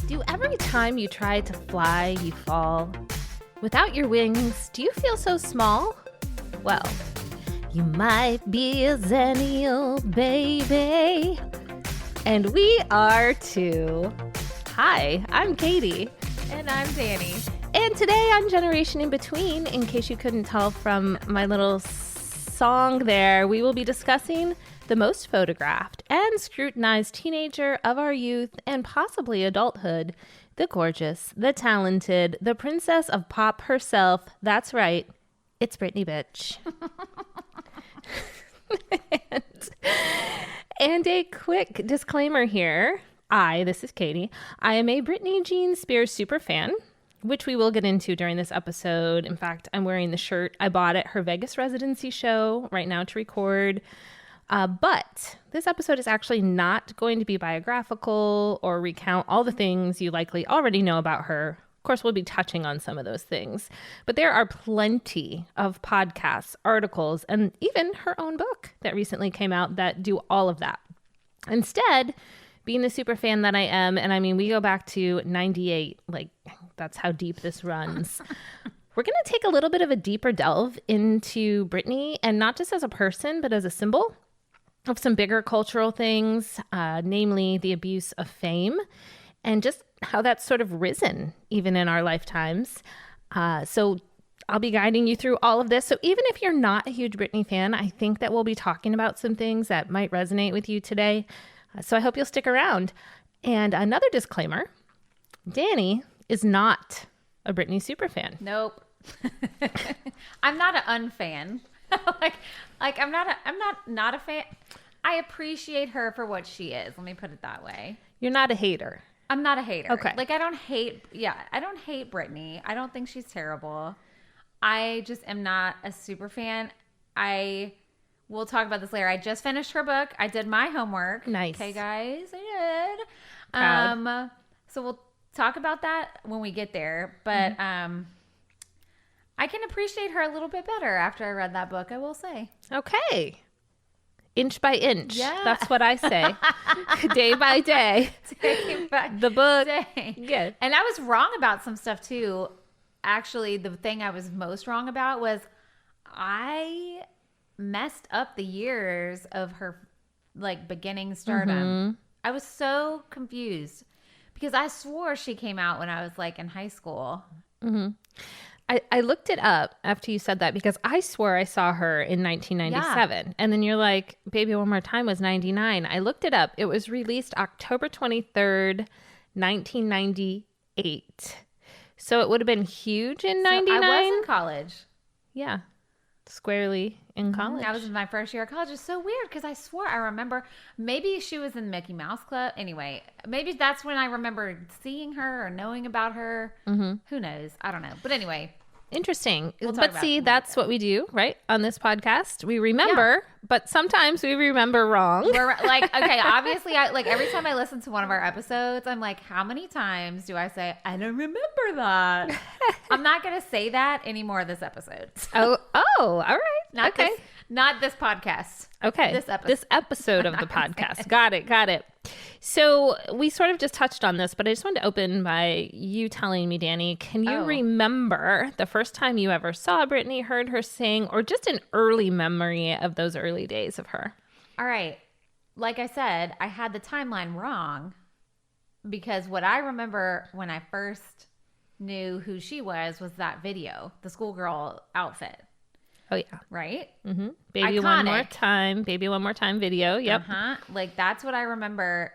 Do every time you try to fly, you fall? Without your wings, do you feel so small? Well, you might be a Xennial, baby. And we are too. Hi, I'm Katie. And I'm Danny. And today on Generation in Between, in case you couldn't tell from my little song there, we will be discussing the most photographed and scrutinized teenager of our youth and possibly adulthood, the gorgeous, the talented, the princess of pop herself. That's right, it's Britney, bitch. and a quick disclaimer here. This is Katie. I am a Britney Jean Spears superfan, which we will get into during this episode. In fact, I'm wearing the shirt I bought at her Vegas residency show right now to record. But this episode is actually not going to be biographical or recount all the things you likely already know about her. Of course, we'll be touching on some of those things. But there are plenty of podcasts, articles, and even her own book that recently came out that do all of that. Instead, being the super fan that I am, and I mean, we go back to 98, like that's how deep this runs. We're going to take a little bit of a deeper delve into Britney, and not just as a person, but as a symbol of some bigger cultural things, namely the abuse of fame and just how that's sort of risen even in our lifetimes. So I'll be guiding you through all of this. So even if you're not a huge Britney fan, I think that we'll be talking about some things that might resonate with you today. So I hope you'll stick around. And another disclaimer, Danny is not a Britney superfan. Nope. I'm not an unfan. like I'm not a fan. I appreciate her for what she is. Let me put it that way. You're not a hater. I'm not a hater. Okay. Like I don't hate Britney. I don't think she's terrible. I just am not a super fan. We'll talk about this later. I just finished her book. I did my homework. Nice. Okay, guys. I did. Proud. So we'll talk about that when we get there. But I can appreciate her a little bit better after I read that book, I will say. Okay. Inch by inch. Yeah. That's what I say. Day by day. The book. Day. Good. And I was wrong about some stuff too. Actually, the thing I was most wrong about was I messed up the years of her beginning stardom. I was so confused because I swore she came out when I was in high school. I looked it up after you said that because I swore I saw her in 1997. Yeah. And then you're like, Baby One More Time was 99. I looked it up. It was released October 23rd, 1998. So it would have been huge in 99. I was in college. Yeah. Squarely in college. I was in my first year of college. It's so weird because I swore I remember maybe she was in Mickey Mouse Club. Anyway, maybe that's when I remember seeing her or knowing about her. Who knows? I don't know. But anyway. Interesting. But see, that's what we do, right? On this podcast. We remember, but sometimes we remember wrong. We're okay, obviously, every time I listen to one of our episodes, I'm like, how many times do I say, I don't remember that? I'm not going to say that anymore this episode. Oh, all right. Not this podcast. Okay. This episode of the podcast. Got it. So we sort of just touched on this, but I just wanted to open by you telling me, Danny, can you remember the first time you ever saw Britney, heard her sing, or just an early memory of those early days of her? All right. Like I said, I had the timeline wrong because what I remember when I first knew who she was that video, the schoolgirl outfit. Oh, yeah. Right? Mm-hmm. Baby One More Time video. Yep. That's what I remember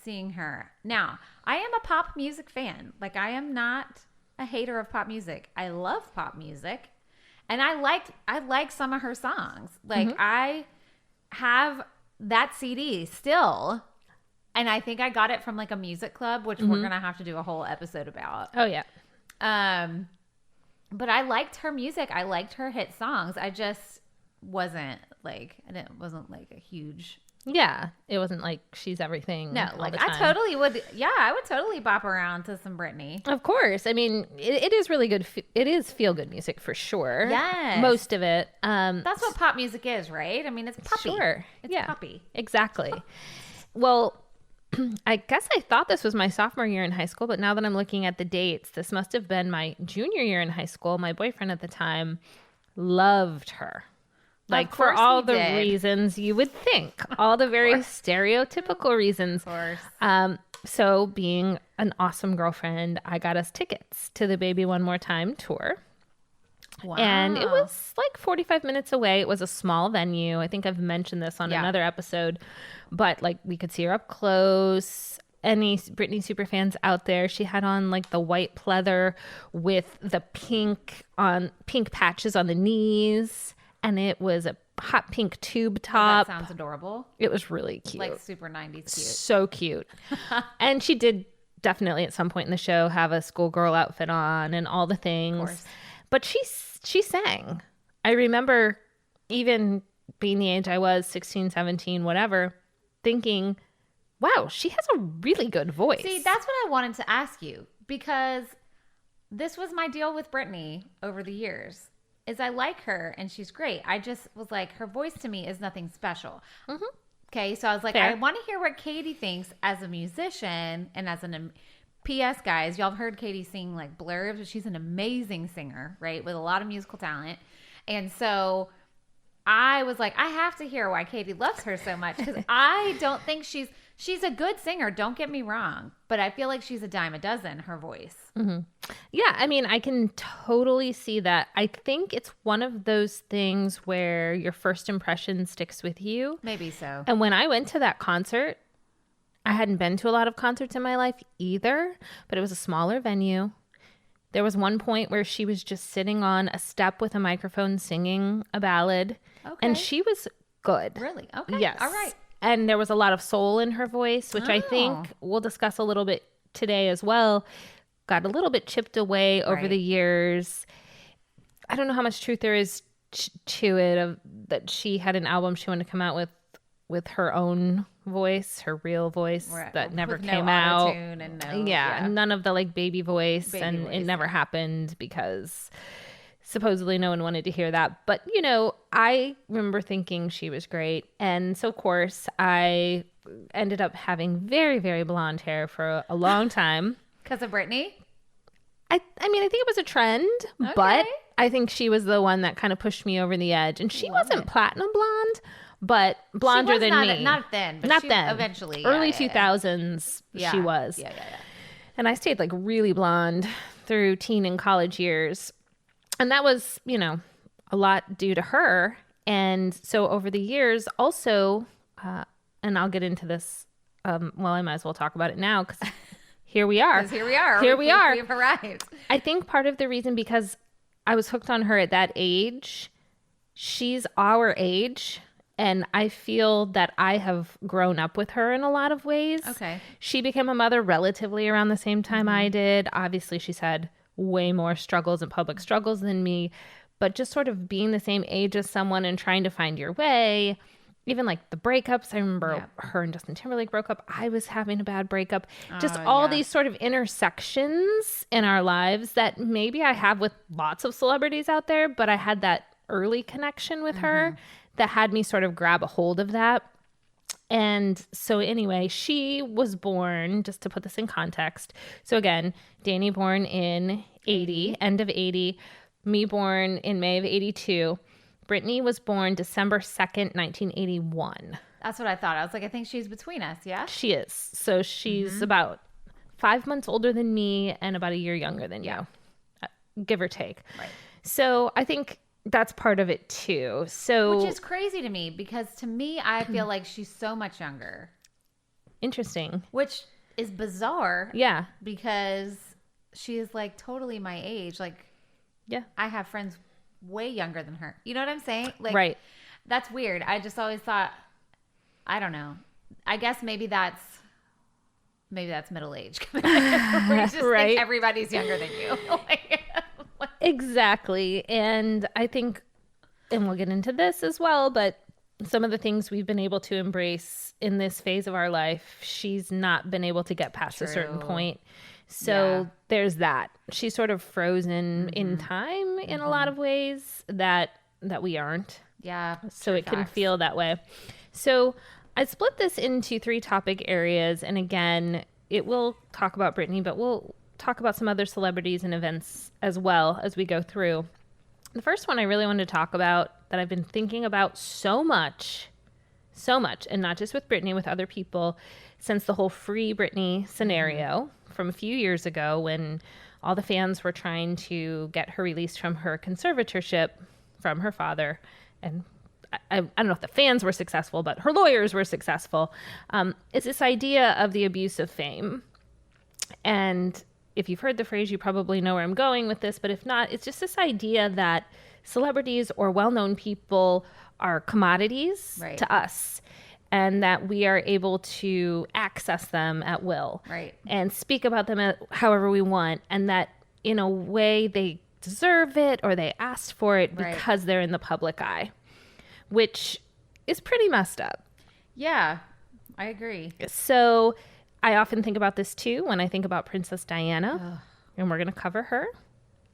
seeing her. Now, I am a pop music fan. I am not a hater of pop music. I love pop music. And I like some of her songs. I have that CD still. And I think I got it from a music club, which we're going to have to do a whole episode about. Oh, yeah. But I liked her music. I liked her hit songs. I just wasn't it wasn't a huge. Yeah. It wasn't she's everything. No, I totally would. Yeah, I would totally bop around to some Britney. Of course. I mean, it is really good. It is feel good music for sure. Yes. Most of it. That's what pop music is, right? I mean, it's poppy. Sure. It's poppy. Exactly. Well, I guess I thought this was my sophomore year in high school, but now that I'm looking at the dates, this must have been my junior year in high school. My boyfriend at the time loved her. Like, for all the reasons you would think, all the very stereotypical reasons. Of course. So being an awesome girlfriend, I got us tickets to the Baby One More Time tour. Wow. And it was like 45 minutes away. It was a small venue. I think I've mentioned this on another episode, but like we could see her up close. Any Britney Superfans out there, she had on like the white pleather with the pink patches on the knees. And it was a hot pink tube top. That sounds adorable. It was really cute. Like super 90s cute. So cute. And she did definitely at some point in the show have a schoolgirl outfit on and all the things. Of course. But she sang. I remember even being the age I was, 16, 17, whatever, thinking, wow, she has a really good voice. See, that's what I wanted to ask you, because this was my deal with Britney over the years. Is I like her and she's great. I just was like, her voice to me is nothing special. Mm-hmm. Okay, so I was like, I want to hear what Katie thinks as a musician and as an P.S. guys, y'all have heard Katie sing like blurbs. She's an amazing singer, right, with a lot of musical talent. And so I was like, I have to hear why Katie loves her so much, because I don't think she's a good singer. Don't get me wrong, but I feel like she's a dime a dozen, her voice. Mm-hmm. Yeah, I mean, I can totally see that. I think it's one of those things where your first impression sticks with you. Maybe so. And when I went to that concert, I hadn't been to a lot of concerts in my life either, but it was a smaller venue. There was one point where she was just sitting on a step with a microphone singing a ballad, and she was good. Really? Okay. Yes. All right. And there was a lot of soul in her voice, which I think we'll discuss a little bit today as well. Got a little bit chipped away over the years. I don't know how much truth there is to it, that she had an album she wanted to come out with her own voice, her real voice, that never came out. And none of the like baby voice, it never happened because supposedly no one wanted to hear that. But, you know, I remember thinking she was great. And so, of course, I ended up having very, very blonde hair for a long time. Because of Britney? I mean, I think it was a trend, but I think she was the one that kind of pushed me over the edge. And she wasn't platinum blonde, but blonder than me. Not then, but not then. Eventually. Early 2000s, she was. Yeah. And I stayed like really blonde through teen and college years. And that was, you know, a lot due to her. And so over the years also, and I'll get into this, well, I might as well talk about it now because here we are. Here we are. We've arrived. I think part of the reason, because I was hooked on her at that age, she's our age. And I feel that I have grown up with her in a lot of ways. Okay. She became a mother relatively around the same time I did. Obviously, she's had way more struggles and public struggles than me. But just sort of being the same age as someone and trying to find your way, even like the breakups. I remember her and Justin Timberlake broke up. I was having a bad breakup. Just all these sort of intersections in our lives that maybe I have with lots of celebrities out there, but I had that early connection with her that had me sort of grab a hold of that. And so anyway, she was born, just to put this in context. So again, Danny born in 80, end of 80, me born in May of 82. Britney was born December 2nd, 1981. That's what I thought. I was like, I think she's between us, yeah? She is. So she's about 5 months older than me and about a year younger than you, give or take. Right. So I think that's part of it too. So, which is crazy to me, because to me, I feel like she's so much younger. Interesting. Which is bizarre. Yeah. Because she is like totally my age. Like, yeah, I have friends way younger than her. You know what I'm saying? Like, right. That's weird. I just always thought, I don't know. I guess maybe that's middle age. Where you just think everybody's younger than you. Exactly. And I think, and we'll get into this as well, but some of the things we've been able to embrace in this phase of our life, she's not been able to get past a certain point. So there's that. She's sort of frozen in time in a lot of ways that we aren't. Yeah. So it can feel that way. So I split this into 3 topic areas. And again, it will talk about Britney, but we'll talk about some other celebrities and events as well as we go through. The first one I really wanted to talk about that I've been thinking about so much, and not just with Britney, with other people, since the whole Free Britney scenario from a few years ago when all the fans were trying to get her released from her conservatorship from her father. And I don't know if the fans were successful, but her lawyers were successful. It's this idea of the abuse of fame. And if you've heard the phrase, you probably know where I'm going with this. But if not, it's just this idea that celebrities or well-known people are commodities to us, and that we are able to access them at will and speak about them however we want, and that in a way they deserve it or they asked for it because they're in the public eye, which is pretty messed up. Yeah, I agree. So I often think about this too when I think about Princess Diana, and we're going to cover her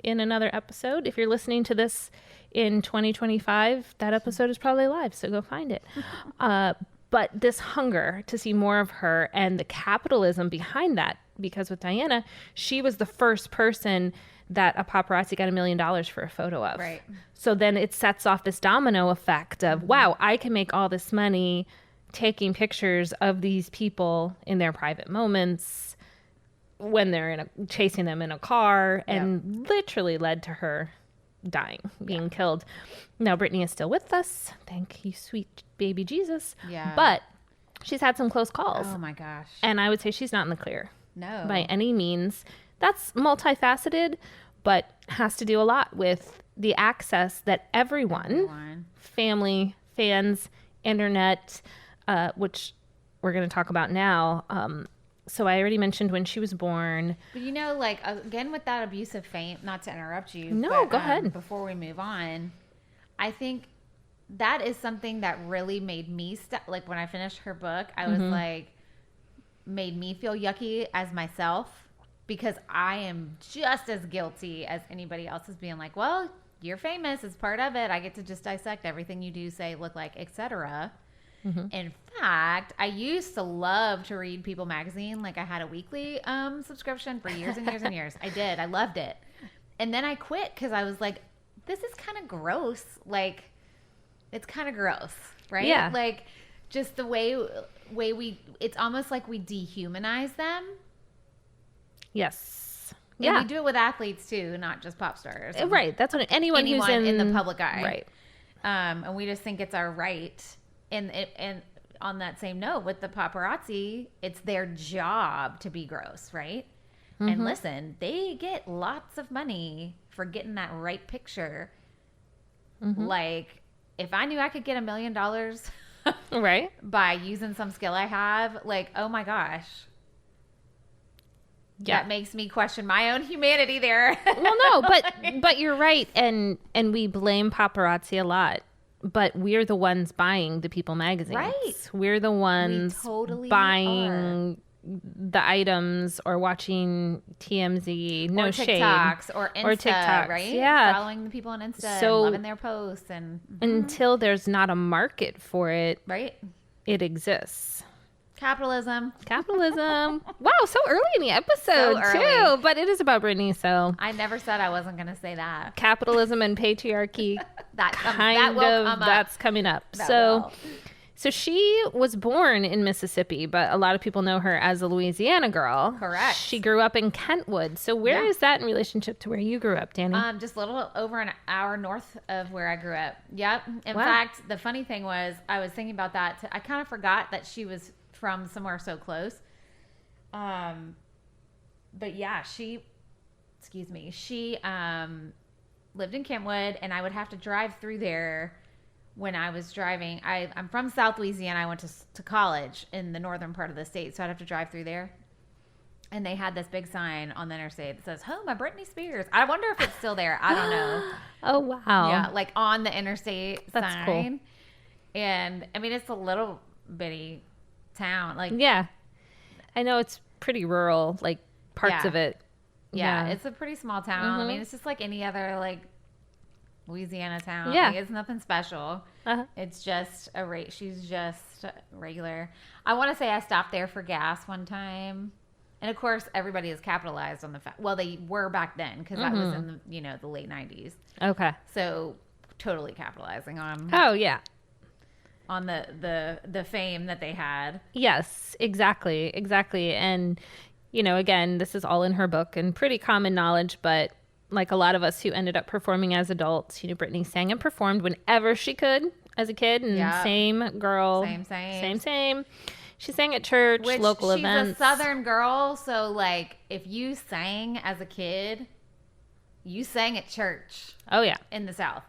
in another episode. If you're listening to this in 2025, that episode is probably live, so go find it. But this hunger to see more of her and the capitalism behind that, because with Diana, she was the first person that a paparazzi got $1 million for a photo of. Right. So then it sets off this domino effect of, wow, I can make all this money taking pictures of these people in their private moments when they're chasing them in a car, and literally led to her dying, being killed. Now Britney is still with us. Thank you, sweet baby Jesus. Yeah. But she's had some close calls. Oh my gosh. And I would say she's not in the clear. No. By any means. That's multifaceted, but has to do a lot with the access that everyone. Family, fans, internet, which we're going to talk about now. So I already mentioned when she was born. But you know, like, again, with that abuse of fame, not to interrupt you. No, but, go ahead. Before we move on, I think that is something that really made me, like, when I finished her book, I was like, made me feel yucky as myself, because I am just as guilty as anybody else, is being like, well, you're famous. It's part of it. I get to just dissect everything you do, say, look like, etc. In fact, I used to love to read People magazine. Like, I had a weekly subscription for years and years and years. I did. I loved it. And then I quit because I was like, this is kind of gross. Like, it's kind of gross, right? Yeah. Like, just the way we, it's almost like we dehumanize them. Yes. And we do it with athletes too, not just pop stars. Right. That's what anyone who's in the public eye. Right. And we just think it's our right. And on that same note, with the paparazzi, it's their job to be gross, right? And listen, they get lots of money for getting that right picture. Like, if I knew I could get $1 million right, by using some skill I have, like, oh my gosh. Yeah. That makes me question my own humanity there. Well, no, but you're right. And we blame paparazzi a lot. But we're the ones buying the People magazines. Right. We're the ones totally buying the items or watching TMZ. No or shade. TikToks or Insta, right? Yeah. Following the people on Insta So, and loving their posts. And until there's not a market for it, right? It exists. Capitalism. Wow, so early in the episode, too. But it is about Britney, so. I never said I wasn't going to say that. Capitalism and patriarchy. That's coming up. So she was born in Mississippi, but a lot of people know her as a Louisiana girl. Correct. She grew up in Kentwood. So where is that in relationship to where you grew up, Danny? Just a little over an hour north of where I grew up. Yep. In fact, the funny thing was, I was thinking about that. I kind of forgot that she was from somewhere so close. But yeah, she lived in Kentwood, and I would have to drive through there when I was driving. I'm from South Louisiana. I went to college in the northern part of the state, so I'd have to drive through there. And they had this big sign on the interstate that says, "Home of Britney Spears." I wonder if it's still there. I don't know. Oh, wow. Yeah, like on the interstate That's sign. Cool. And I mean, it's a little bitty town. Like, yeah, I know it's pretty rural, like parts of it. Yeah, it's a pretty small town. I mean, it's just like any other like Louisiana town. Yeah. Like, it's nothing special. Uh-huh. It's just she's just regular. I want to say I stopped there for gas one time. And of course, everybody is capitalized on the fact. Well, they were back then because that was in the late 90s. Okay. So totally capitalizing on Oh, yeah. on the fame that they had. Yes, exactly. And, again, this is all in her book and pretty common knowledge, but like a lot of us who ended up performing as adults, Britney sang and performed whenever she could as a kid. And same girl. Same. She sang at church, local events. She's a Southern girl, so like if you sang as a kid, you sang at church. Oh, yeah. In the South.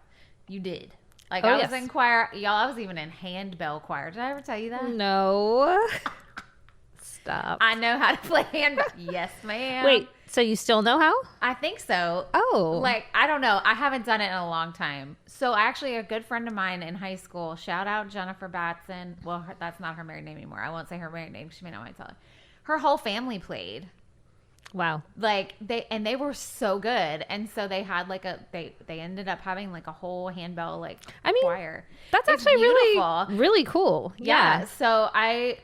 You did. Like I was in choir. Y'all, I was even in handbell choir. Did I ever tell you that? No. Stop. I know how to play handbell. Yes, ma'am. Wait, so you still know how? I think so. Oh. Like, I don't know. I haven't done it in a long time. So actually a good friend of mine in high school, shout out Jennifer Batson. Well, that's not her married name anymore. I won't say her married name. She may not want to tell it. Her whole family played. Wow. Like they were so good. And so they had like they ended up having like a whole handbell choir. That's it's actually beautiful. really cool. Yeah. So I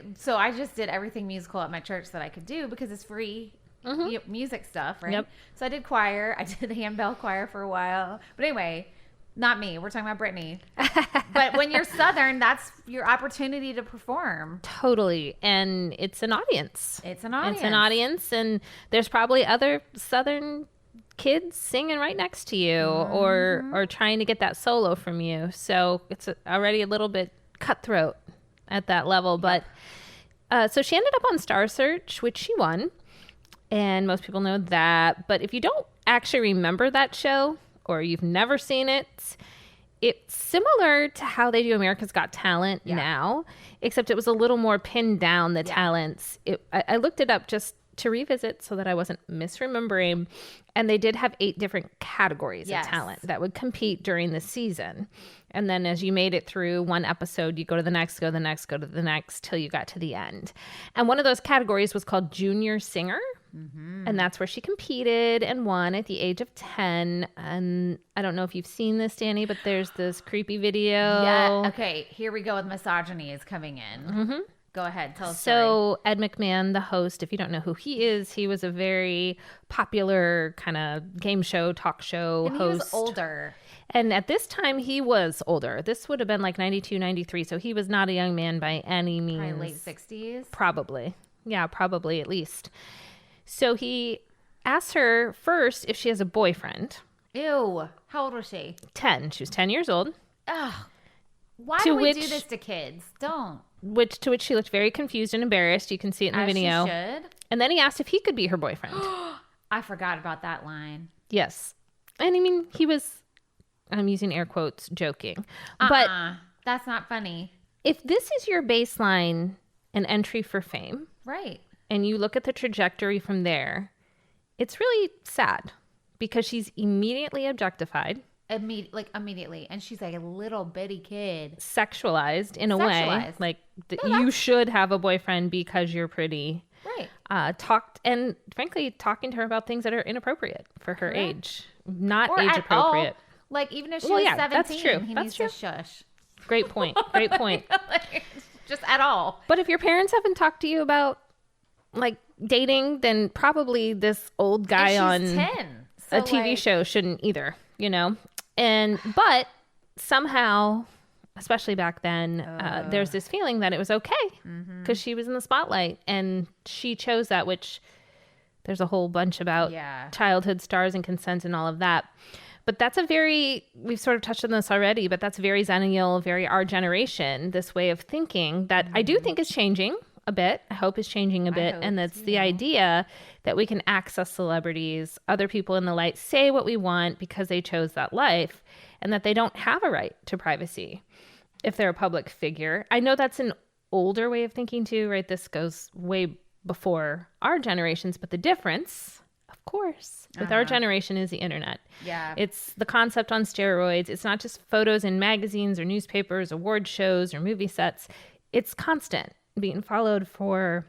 just did everything musical at my church that I could do because it's free music stuff, right? Yep. So I did choir. I did handbell choir for a while. But anyway, not me. We're talking about Britney. But when you're Southern, that's your opportunity to perform. Totally. And it's an audience. It's an audience. And there's probably other Southern kids singing right next to you or trying to get that solo from you. So it's already a little bit cutthroat at that level. But so she ended up on Star Search, which she won. And most people know that. But if you don't actually remember that show or you've never seen it, it's similar to how they do America's Got Talent now, except it was a little more pinned down, the talents. I looked it up just to revisit so that I wasn't misremembering. And they did have 8 different categories of talent that would compete during the season. And then as you made it through one episode, you go to the next, go to the next, go to the next, till you got to the end. And one of those categories was called Junior Singer. And that's where she competed and won at the age of 10. And I don't know if you've seen this, Danny, but there's this creepy video. Yeah. Okay. Here we go with misogyny is coming in. Go ahead. Tell us. So Ed McMahon, the host, if you don't know who he is, he was a very popular kind of game show, talk show host. He was older. And at this time, he was older. This would have been like 92, 93. So he was not a young man by any means. Probably late 60s. Probably. Yeah, probably at least. So he asks her first if she has a boyfriend. Ew. How old was she? 10. She was 10 years old. Ugh. Why do we do this to kids? Don't. To which she looked very confused and embarrassed. You can see it in the video. She should. And then he asked if he could be her boyfriend. I forgot about that line. Yes. And I mean, he was, I'm using air quotes, joking. But that's not funny. If this is your baseline and entry for fame. Right. And you look at the trajectory from there, it's really sad because she's immediately objectified. Immediately. And she's like a little bitty kid. Sexualized in a way. Like you should have a boyfriend because you're pretty. Right. And frankly, talking to her about things that are inappropriate for her age. Not or age appropriate. All. Like even if she was 17, that's true. He needs to shush. Great point. Just at all. But if your parents haven't talked to you about like dating, then probably this old guy on 10, so a TV show shouldn't either, but somehow, especially back then, there's this feeling that it was okay because she was in the spotlight and she chose that, which there's a whole bunch about childhood stars and consent and all of that. But that's we've sort of touched on this already, but that's very Xennial, very our generation, this way of thinking that I do think is changing a bit. I hope is changing a bit. And that's the idea that we can access celebrities, other people in the light, say what we want because they chose that life and that they don't have a right to privacy if they're a public figure. I know that's an older way of thinking too, right? This goes way before our generations, but the difference, of course, with our generation is the internet. Yeah. It's the concept on steroids. It's not just photos in magazines or newspapers, award shows or movie sets. It's constant, being followed for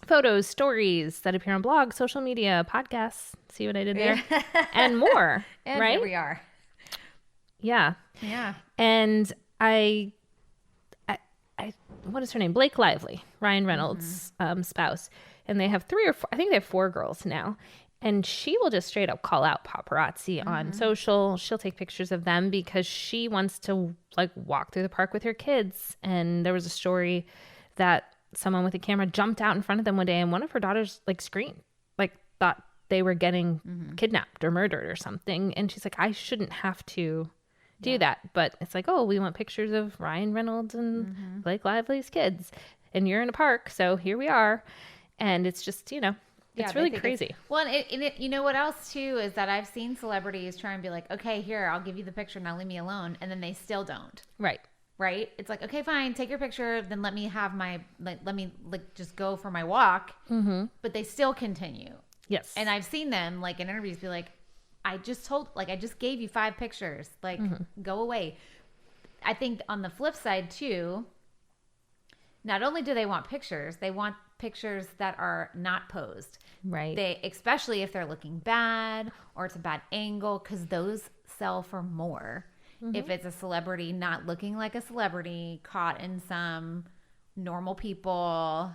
photos, stories that appear on blogs, social media, podcasts. See what I did there? And more, and right? Here we are. Yeah. Yeah. And I what is her name? Blake Lively, Ryan Reynolds' spouse. And they have 3 or 4, I think they have 4 girls now. And she will just straight up call out paparazzi on social. She'll take pictures of them because she wants to like walk through the park with her kids. And there was a story that someone with a camera jumped out in front of them one day and one of her daughters like screamed, like thought they were getting kidnapped or murdered or something. And she's like, I shouldn't have to do that. But it's like, oh, we want pictures of Ryan Reynolds and Blake Lively's kids. And you're in a park. So here we are. And it's just, it's really crazy. Well, and it, you know what else too is that I've seen celebrities try and be like, okay, here, I'll give you the picture, now leave me alone, and then they still don't. Right. It's like, okay, fine, take your picture, then let me have my let me just go for my walk. But they still continue. Yes. And I've seen them like in interviews be like, I just gave you 5 pictures, like go away. I think on the flip side too, not only do they want pictures, they want pictures that are not posed. Right. Especially if they're looking bad or it's a bad angle, because those sell for more. If it's a celebrity not looking like a celebrity, caught in some normal people.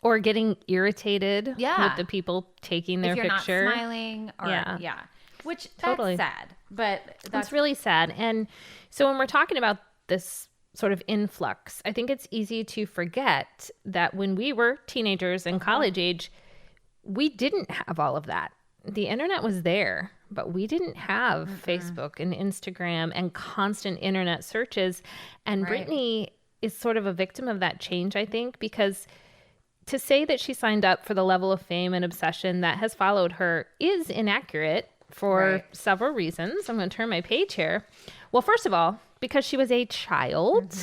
Or getting irritated with the people taking their if you're picture. Not smiling or which Totally. that's sad. But that's really sad. And so when we're talking about this sort of influx, I think it's easy to forget that when we were teenagers and college age, we didn't have all of that. The internet was there, but we didn't have Facebook and Instagram and constant internet searches. And Britney is sort of a victim of that change, I think, because to say that she signed up for the level of fame and obsession that has followed her is inaccurate for several reasons. I'm going to turn my page here. Well, first of all, because she was a child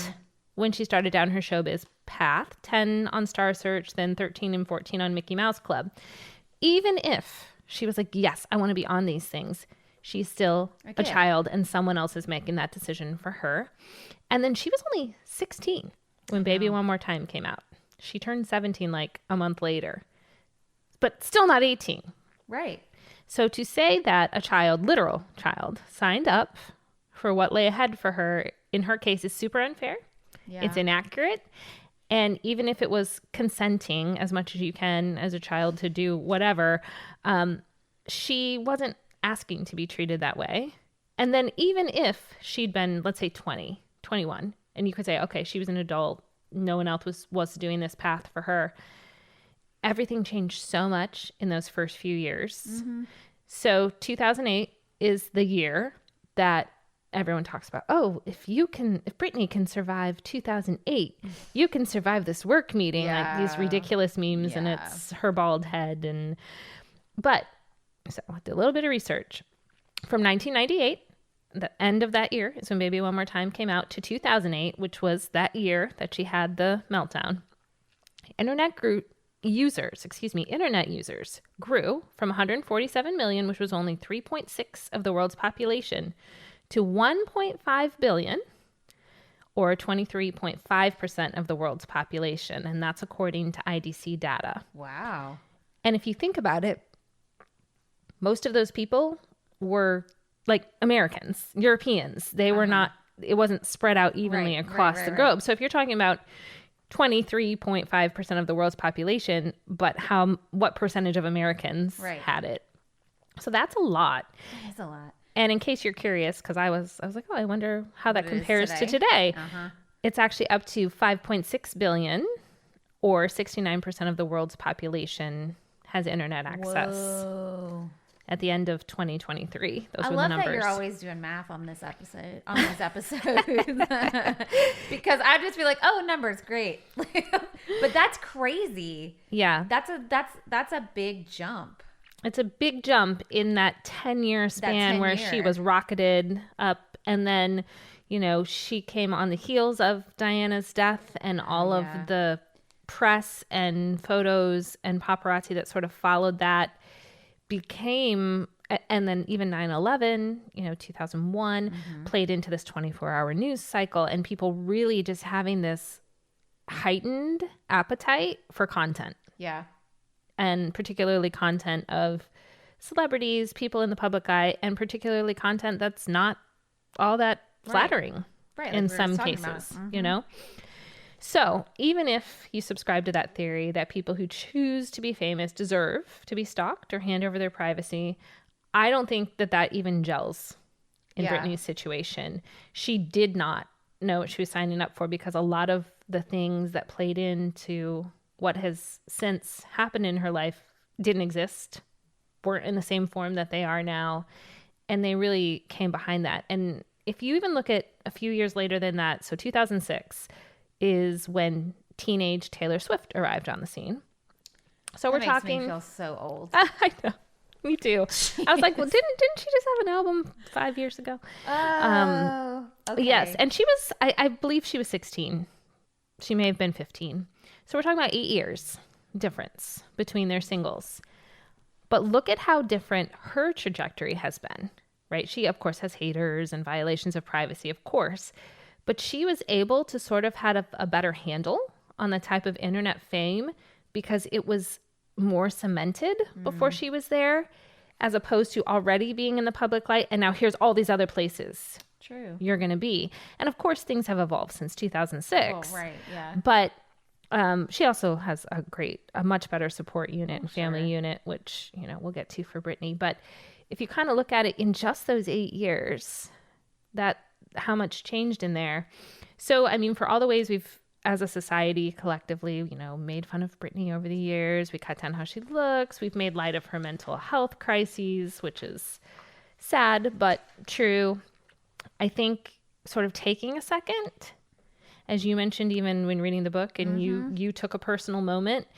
when she started down her showbiz path, 10 on Star Search, then 13 and 14 on Mickey Mouse Club. Even if she was like, yes, I want to be on these things, she's still a child and someone else is making that decision for her. And then she was only 16 when Baby One More Time came out. She turned 17 like a month later, but still not 18. Right. So to say that a child, literal child, signed up for what lay ahead for her, in her case, is super unfair. Yeah. It's inaccurate. And even if it was consenting as much as you can as a child to do whatever, she wasn't asking to be treated that way. And then even if she'd been, let's say 20, 21, and you could say, okay, she was an adult, no one else was doing this path for her. Everything changed so much in those first few years. So 2008 is the year that everyone talks about, oh, if Britney can survive 2008, you can survive this work meeting, like these ridiculous memes, and it's her bald head. But so I did a little bit of research. From 1998, the end of that year is when Baby One More Time came out, to 2008, which was that year that she had the meltdown. Internet users grew from 147 million, which was only 3.6 of the world's population, to 1.5 billion, or 23.5% of the world's population. And that's according to IDC data. Wow. And if you think about it, most of those people were like Americans, Europeans. They were not, it wasn't spread out evenly across the globe. So if you're talking about 23.5% of the world's population, but what percentage of Americans had it? So that's a lot. That is a lot. And in case you're curious, because I was like, oh, I wonder how that compares to today. It's actually up to 5.6 billion, or 69% of the world's population has internet access. Whoa. At the end of 2023. Those were the numbers. I love that you're always doing math on this episode. Because I'd just be like, oh, numbers, great. But that's crazy. Yeah. That's a big jump. It's a big jump in that 10-year span where she was rocketed up. And then, she came on the heels of Diana's death, and all of the press and photos and paparazzi that sort of followed that became, and then even 9/11, 2001 played into this 24-hour news cycle, and people really just having this heightened appetite for content. Yeah. And particularly content of celebrities, people in the public eye, and particularly content that's not all that flattering Right. in Like we were some just talking cases, about. you know? So even if you subscribe to that theory that people who choose to be famous deserve to be stalked or hand over their privacy, I don't think that even gels in Britney's situation. She did not know what she was signing up for, because a lot of the things that played into what has since happened in her life didn't exist, weren't in the same form that they are now. And they really came behind that. And if you even look at a few years later than that, so 2006 is when teenage Taylor Swift arrived on the scene. So we're talking. Makes me feel so old. I know. Me too. I was like, well, didn't she just have an album 5 years ago? Okay. Yes. And she was, I believe she was 16. She may have been 15. So we're talking about 8 years difference between their singles. But look at how different her trajectory has been, right? She, of course, has haters and violations of privacy, of course. But she was able to sort of have a better handle on the type of internet fame because it was more cemented before she was there, as opposed to already being in the public light. And now here's all these other places you're going to be. And of course, things have evolved since 2006. Oh, right. Yeah. But she also has a much better support unit and family unit, which, we'll get to for Britney. But if you kind of look at it in just those 8 years, how much changed in there. So, I mean, for all the ways we've, as a society, collectively, made fun of Britney over the years, we cut down how she looks. We've made light of her mental health crises, which is sad, but true. I think sort of taking a second, as you mentioned, even when reading the book, and you took a personal moment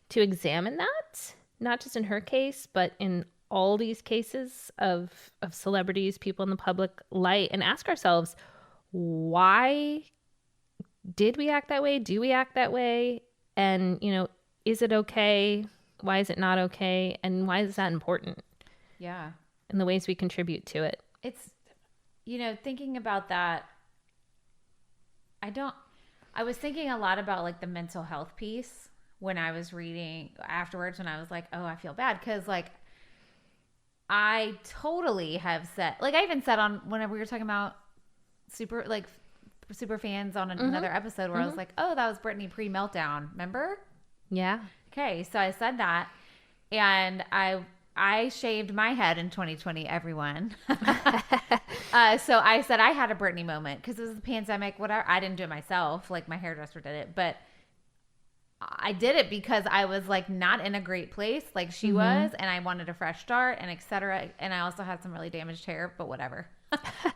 to examine that, not just in her case, but in all these cases of celebrities, people in the public light, and ask ourselves, why did we act that way? Do we act that way? And, is it okay? Why is it not okay? And why is that important? Yeah. And the ways we contribute to it. It's, thinking about that, I was thinking a lot about like the mental health piece when I was reading afterwards, when I was like, oh, I feel bad. Cause like, I totally have said, like I even said on whenever we were talking about super fans on another episode where I was like, oh, that was Britney pre-meltdown. Remember? Yeah. Okay. So I said that, and I shaved my head in 2020, everyone. So I said I had a Britney moment because it was the pandemic, whatever. I didn't do it myself. Like my hairdresser did it, but I did it because I was like not in a great place like she was, and I wanted a fresh start and etc. And I also had some really damaged hair, but whatever.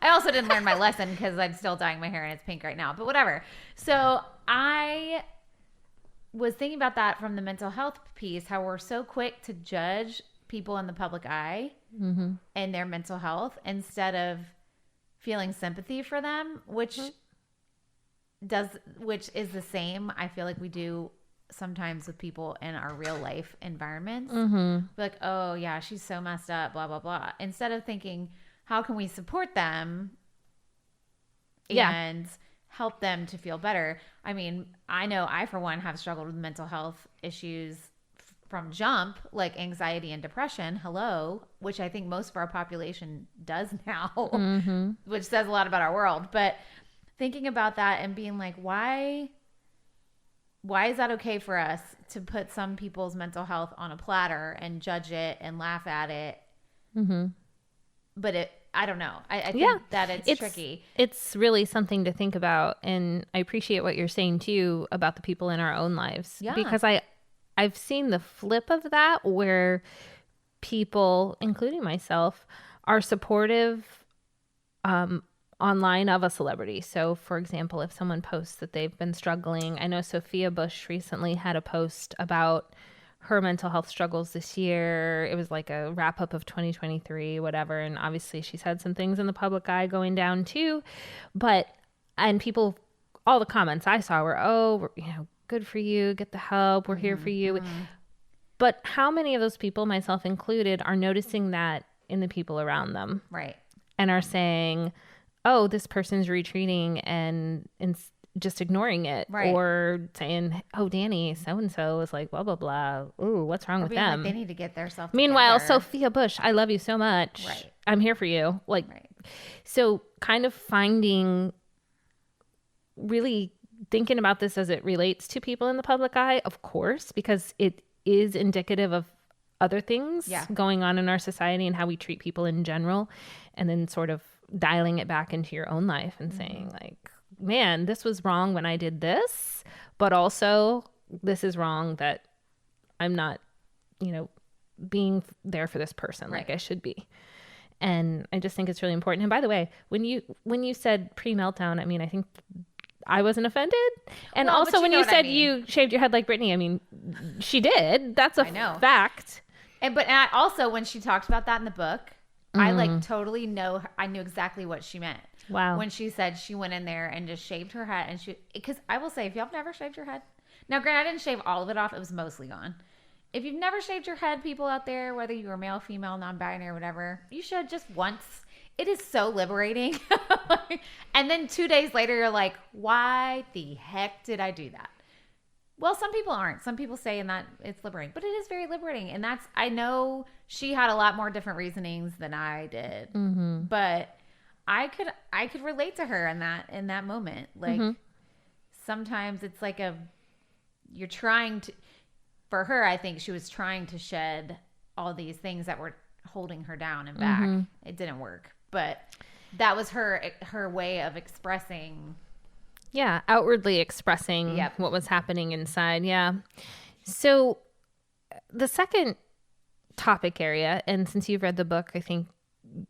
I also didn't learn my lesson because I'm still dyeing my hair and it's pink right now, but whatever. So I was thinking about that from the mental health piece, how we're so quick to judge people in the public eye and their mental health instead of feeling sympathy for them, which is the same, I feel like we do sometimes with people in our real life environments. Like, oh yeah, she's so messed up, blah, blah, blah. Instead of thinking, how can we support them and help them to feel better? I mean, I know I, for one, have struggled with mental health issues from jump, like anxiety and depression. Hello, which I think most of our population does now, which says a lot about our world. But thinking about that and being like, why is that okay for us to put some people's mental health on a platter and judge it and laugh at it? But I don't know. I think that it's tricky. It's really something to think about. And I appreciate what you're saying too about the people in our own lives. Yeah. Because I've seen the flip of that, where people, including myself, are supportive online of a celebrity. So, for example, if someone posts that they've been struggling, I know Sophia Bush recently had a post about her mental health struggles this year. It was like a wrap up of 2023, whatever. And obviously she's had some things in the public eye going down too. And people, all the comments I saw were, oh, good for you. Get the help. We're here for you. But how many of those people, myself included, are noticing that in the people around them? Right. And are saying, oh, this person's retreating and just ignoring it. Right. Or saying, oh, Danny, so-and-so is like, blah, blah, blah. Ooh, what's wrong with them? Like they need to get their self Meanwhile, together. Sophia Bush, I love you so much. Right. I'm here for you. Like, So kind of really thinking about this as it relates to people in the public eye, of course, because it is indicative of other things going on in our society and how we treat people in general, and then sort of dialing it back into your own life and saying like, man, this was wrong when I did this, but also this is wrong that I'm not, being there for this person like I should be. And I just think it's really important. And by the way, when you said pre-meltdown, I mean, I think I wasn't offended. And well, also when you said you shaved your head like Britney, I mean, she did. That's a fact. But also when she talked about that in the book, I like totally I knew exactly what she meant. Wow. When she said she went in there and just shaved her head, and because I will say, if y'all have never shaved your head, now granted, I didn't shave all of it off. It was mostly gone. If you've never shaved your head, people out there, whether you're male, female, non-binary, whatever, you should just once. It is so liberating. And then 2 days later, you're like, why the heck did I do that? Well, some people aren't. Some people say that it's liberating, but it is very liberating. And I know she had a lot more different reasonings than I did, but I could relate to her in that moment. Like sometimes it's like you're trying to, for her, I think she was trying to shed all these things that were holding her down and back. It didn't work, but that was her way of expressing. Yeah, outwardly expressing what was happening inside. Yeah. So the second topic area, and since you've read the book, I think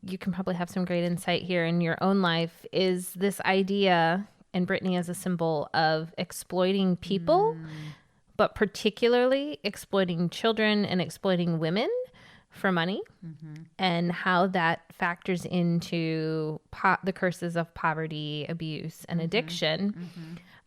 you can probably have some great insight here in your own life, is this idea, and Britney as a symbol of exploiting people, but particularly exploiting children and exploiting women for money, and how that factors into the curses of poverty, abuse, and addiction,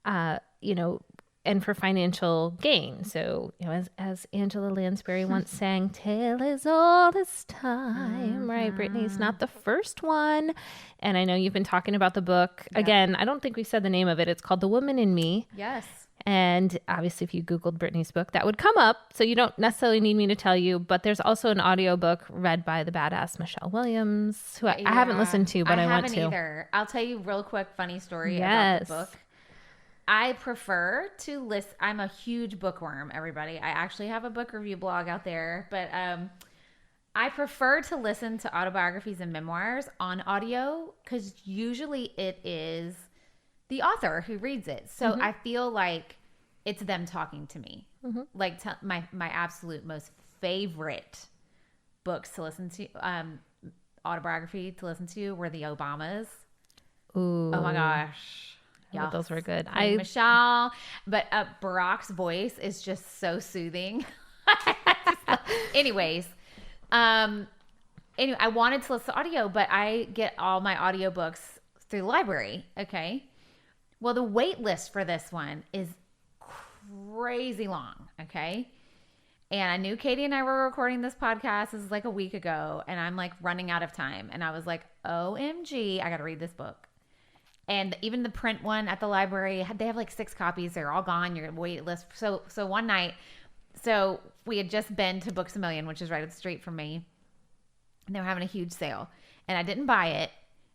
and for financial gain. So, as Angela Lansbury once sang, "Tale is all this time," right? Britney's not the first one. And I know you've been talking about the book. Again, I don't think we said the name of it. It's called The Woman in Me. Yes. And obviously, if you Googled Britney's book, that would come up. So you don't necessarily need me to tell you. But there's also an audiobook read by the badass Michelle Williams, who I haven't listened to, but I want to. I haven't either. I'll tell you a real quick funny story about the book. I prefer to listen. I'm a huge bookworm, everybody. I actually have a book review blog out there. But I prefer to listen to autobiographies and memoirs on audio because usually it is the author who reads it. So I feel like it's them talking to me. Like my absolute most favorite books to listen to, autobiography to listen to, were the Obamas. Ooh. Oh my gosh. Yeah, those were good. Michelle, but Barack's voice is just so soothing. Anyways, I wanted to listen to audio, but I get all my audiobooks through the library. Okay. Well, the wait list for this one is crazy long. Okay. And I knew Katie and I were recording this podcast. This is like a week ago, and I'm like running out of time. And I was like, OMG, I got to read this book. And even the print one at the library, they have like 6 copies. They're all gone. Your wait list. So one night, so we had just been to Books A Million, which is right up the street from me. And they were having a huge sale, and I didn't buy it.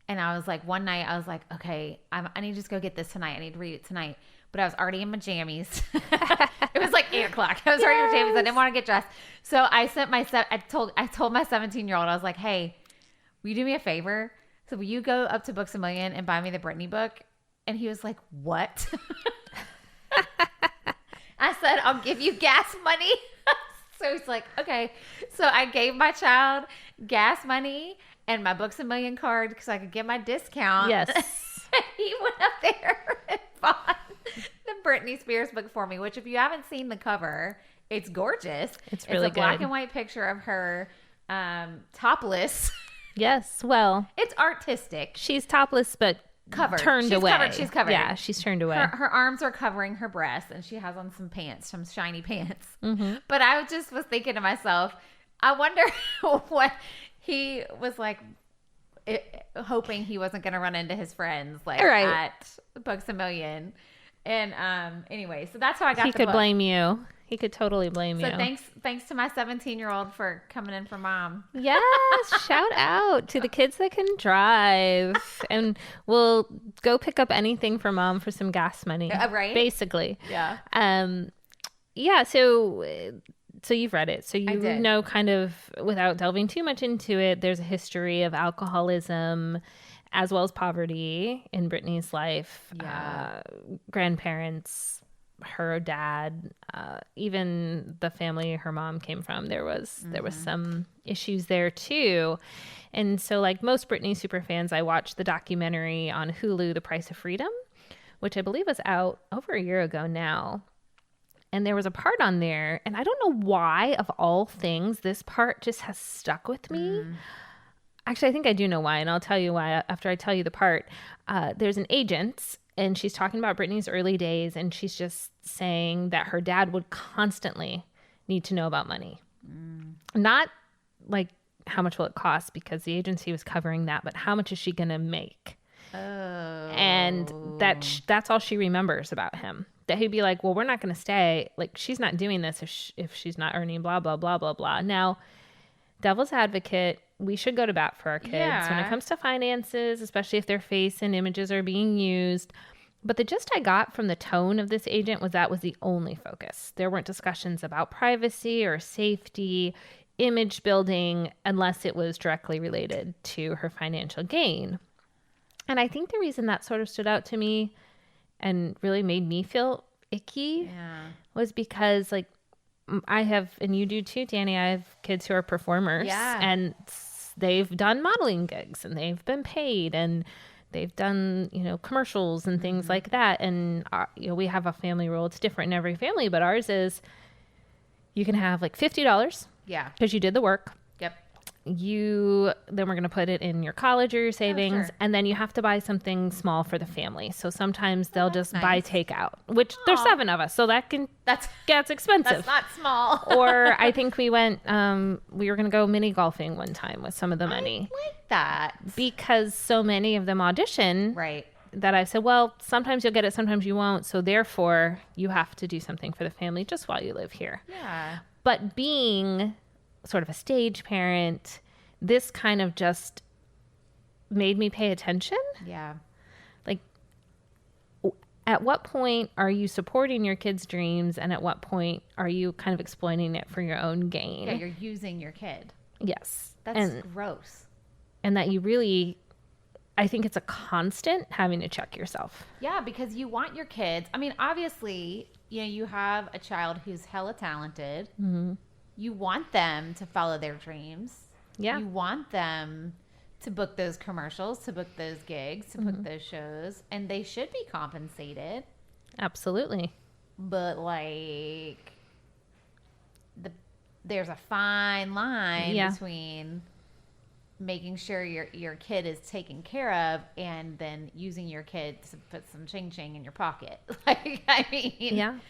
And I was like, one night I was like, okay, I need to just go get this tonight. I need to read it tonight. But I was already in my jammies. It was like 8:00. I was already in my jammies. I didn't want to get dressed. So I sent I told my 17-year-old, I was like, hey, will you do me a favor? So will you go up to Books A Million and buy me the Britney book? And he was like, what? I said, I'll give you gas money. So he's like, okay. So I gave my child gas money and my Books A Million card because I could get my discount. Yes. He went up there and bought the Britney Spears book for me, which if you haven't seen the cover, it's gorgeous. It's really a black and white picture of her topless. Yes, well, it's artistic. She's topless, but turned away. She's covered. Yeah, she's turned away. Her arms are covering her breasts, and she has on some pants, some shiny pants. But I just was thinking to myself, I wonder what he was like, hoping he wasn't going to run into his friends at Books A Million. And anyway, so that's how I got the book. He could blame you. He could totally blame you. So thanks to my 17-year-old for coming in for mom. Yes, shout out to the kids that can drive, and we'll go pick up anything for mom for some gas money. Right? Basically. Yeah. Yeah. So you've read it, so you did. know, kind of without delving too much into it, there's a history of alcoholism as well as poverty in Britney's life. Yeah. Grandparents, her dad, even the family her mom came from, there was some issues there too. And so, like most Britney super fans, I watched the documentary on Hulu, The Price of Freedom, which I believe was out over a year ago now. And there was a part on there, and I don't know why, of all things, this part just has stuck with me. Actually, I think I do know why, and I'll tell you why after I tell you the part. There's an agent, and she's talking about Britney's early days, and she's just saying that her dad would constantly need to know about money. Not like how much will it cost, because the agency was covering that, but how much is she going to make? Oh. And that's all she remembers about him. That he'd be like, well, we're not going to stay. Like, she's not doing this if she's not earning blah, blah, blah, blah, blah. Now, devil's advocate, we should go to bat for our kids when it comes to finances, especially if their face and images are being used. But the gist I got from the tone of this agent was that was the only focus. There weren't discussions about privacy or safety, image building, unless it was directly related to her financial gain. And I think the reason that sort of stood out to me and really made me feel icky was because, like, I have, and you do too, Danny, I have kids who are performers, and they've done modeling gigs, and they've been paid, and they've done, you know, commercials and things like that. And, you know, we have a family rule. It's different in every family, but ours is you can have like $50 because you did the work. Yep. Then we're going to put it in your college or your savings, sure. and then you have to buy something small for the family. So sometimes they'll just buy nice. takeout, which there's 7 of us, so that's expensive. That's not small. Or I think we were going to go mini golfing one time with some of the money. I like that. Because so many of them audition. Right. That I said, well, sometimes you'll get it, sometimes you won't. So therefore, you have to do something for the family just while you live here. Yeah. But being sort of a stage parent, this kind of just made me pay attention. Yeah. Like, at what point are you supporting your kids' dreams, and at what point are you kind of exploiting it for your own gain? Yeah, you're using your kid. Yes. That's gross. And that you really, I think it's a constant having to check yourself. Yeah, because you want your kids. I mean, obviously, you know, you have a child who's hella talented. Mm-hmm. You want them to follow their dreams. Yeah. You want them to book those commercials, to book those gigs, to book those shows, and they should be compensated. Absolutely. But like, there's a fine line between making sure your kid is taken care of and then using your kid to put some ching in your pocket. Like, I mean,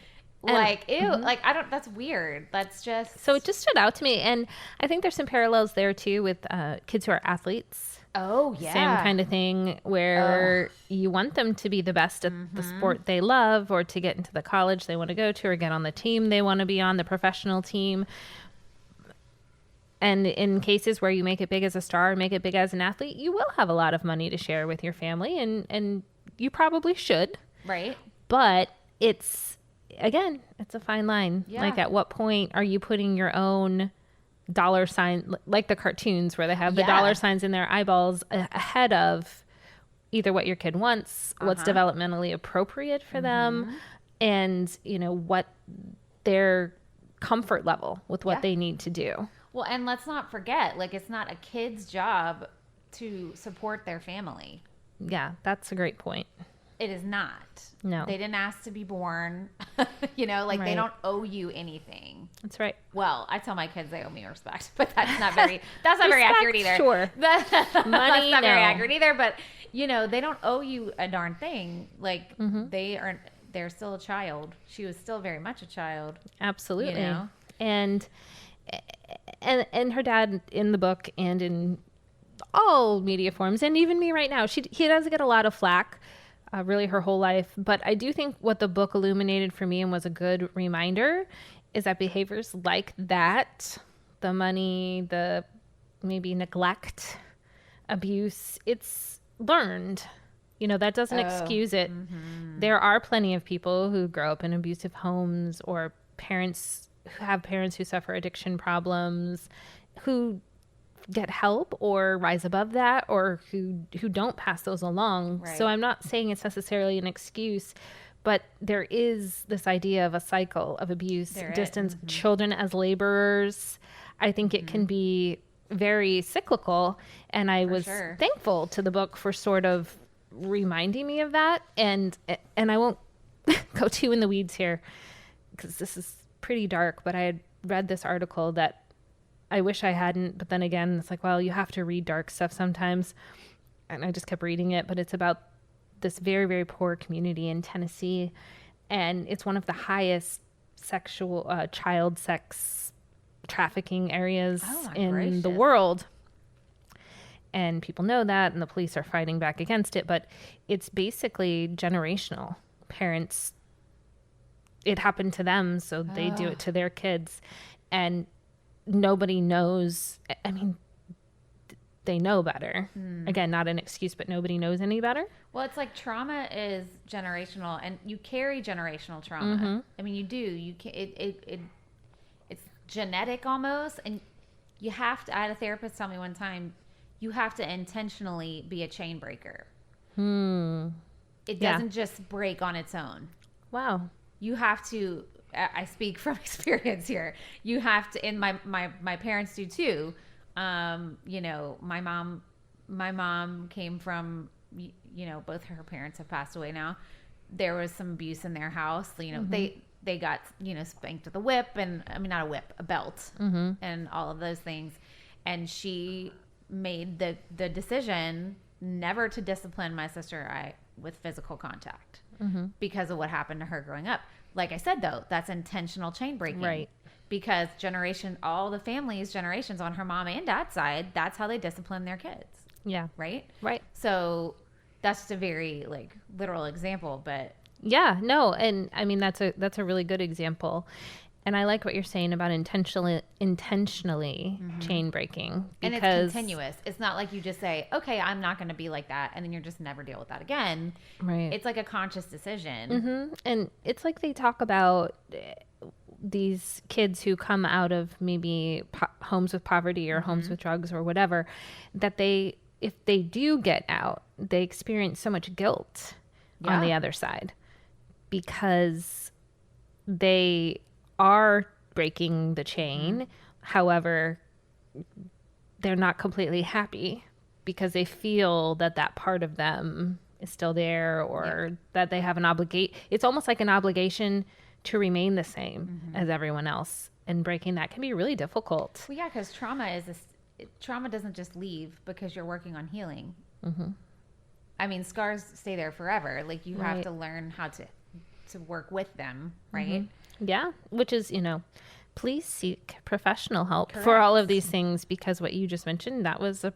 like, ew, like, I don't, that's weird. That's just. So it just stood out to me. And I think there's some parallels there too with kids who are athletes. Oh, yeah. Same kind of thing where you want them to be the best at the sport they love, or to get into the college they want to go to, or get on the team they want to be on, the professional team. And in cases where you make it big as a star, make it big as an athlete, you will have a lot of money to share with your family, and you probably should. Right. But it's a fine line. Yeah. Like, at what point are you putting your own dollar sign, like the cartoons where they have the dollar signs in their eyeballs, ahead of either what your kid wants, what's developmentally appropriate for them, and, you know, what their comfort level with what they need to do. Well, and let's not forget, like, it's not a kid's job to support their family. Yeah, that's a great point. It is not. No. They didn't ask to be born. You know, like, they don't owe you anything. That's right. Well, I tell my kids they owe me respect, but that's not very accurate either. Sure. That's Money, not very accurate either, but, you know, they don't owe you a darn thing. Like, they're still a child. She was still very much a child. Absolutely. You know? And her dad, in the book and in all media forms, and even me right now, he does get a lot of flack, really her whole life. But I do think what the book illuminated for me, and was a good reminder, is that behaviors like that, the money, the maybe neglect, abuse, it's learned. You know, that doesn't excuse it. There are plenty of people who grow up in abusive homes, or parents who have parents who suffer addiction problems, who get help or rise above that, or who don't pass those along. Right. So I'm not saying it's necessarily an excuse, but there is this idea of a cycle of abuse, distance, children as laborers. I think it can be very cyclical, and I was thankful to the book for sort of reminding me of that. And I won't go too in the weeds here because this is pretty dark, but I had read this article that I wish I hadn't, but then again, it's like, well, you have to read dark stuff sometimes. And I just kept reading it, but it's about this very, very poor community in Tennessee. And it's one of the highest sexual, child sex trafficking areas in the world. And people know that, and the police are fighting back against it, but it's basically generational. Parents, it happened to them, so they do it to their kids. And nobody knows. I mean, they know better. Again, not an excuse, but nobody knows any better. Well, it's like trauma is generational, and you carry generational trauma. I mean, you do. You can. It's genetic almost, and you have to. I had a therapist tell me one time, you have to intentionally be a chain breaker. It doesn't just break on its own. Wow. You have to. I speak from experience here. You have to, and my parents do too. You know, my mom came from, you know, both her parents have passed away now. There was some abuse in their house. You know, they got, you know, spanked with a whip, and I mean, not a whip, a belt, and all of those things. And she made the decision never to discipline my sister or I with physical contact because of what happened to her growing up. Like I said, though, that's intentional chain breaking. Right. Because all the family's generations on her mom and dad's side, that's how they discipline their kids. Yeah. Right? Right. So that's just a very like literal example, but yeah, no. And I mean, that's a really good example. And I like what you're saying about intentionally chain breaking. And it's continuous. It's not like you just say, okay, I'm not going to be like that, and then you're just never deal with that again. Right. It's like a conscious decision. And it's like they talk about these kids who come out of maybe homes with poverty or homes with drugs or whatever, that if they do get out, they experience so much guilt on the other side because they are breaking the chain. However, they're not completely happy because they feel that part of them is still there, or that they have an obligation. It's almost like an obligation to remain the same as everyone else. And breaking that can be really difficult. Well, yeah, because trauma doesn't just leave because you're working on healing. I mean, scars stay there forever. Like you have to learn how to work with them, right? Yeah, which is, you know, please seek professional help for all of these things, because what you just mentioned, that was a